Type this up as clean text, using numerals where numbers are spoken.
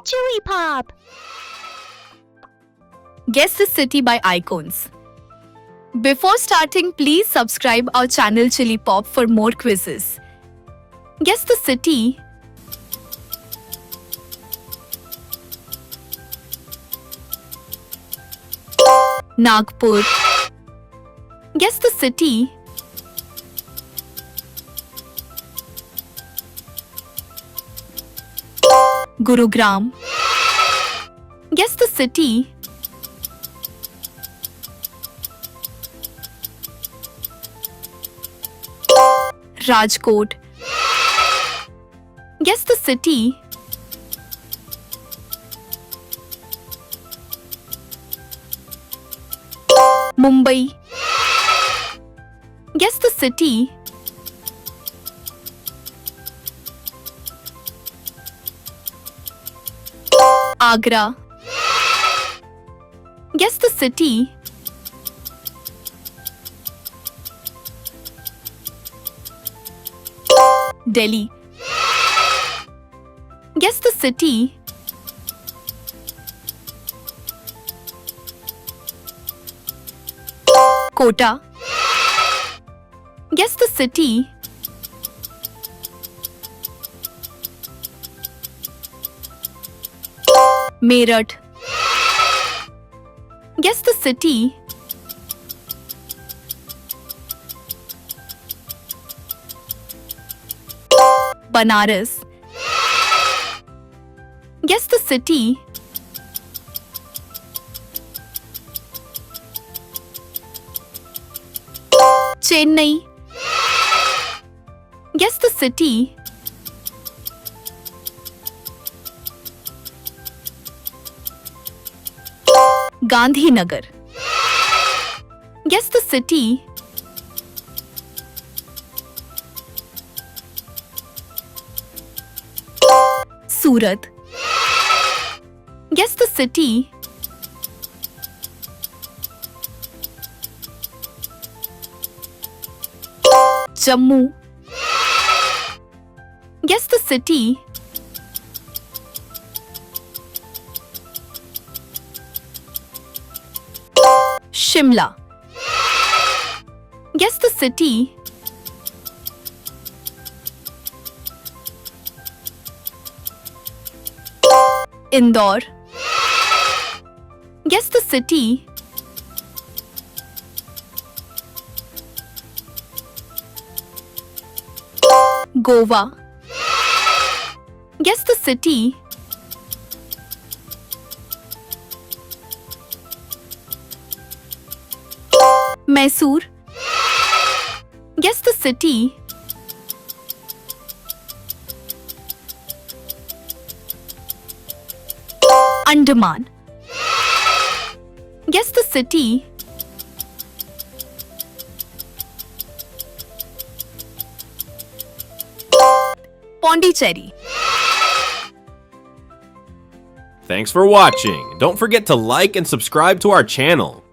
ChilliPop. Guess the city by icons. Before starting, please subscribe our channel ChilliPop for more quizzes. Guess the city. Nagpur. Guess the city. Gurugram. Guess the city. Rajkot. Guess the city. Mumbai. Guess the city. Agra. Guess the city. Delhi. Guess the city. Kota. Guess the city. Meerut. Guess the city. Banaras. Guess the city. Chennai. Guess the city. Gandhinagar. Guess the city. Surat. Guess the city. Jammu. Guess the city. Shimla. Guess the city. Indore. Guess the city. Goa. Guess the city. Mysore. Guess the city. Andaman. Guess the city. Pondicherry. Thanks for watching. Don't forget to like and subscribe to our channel.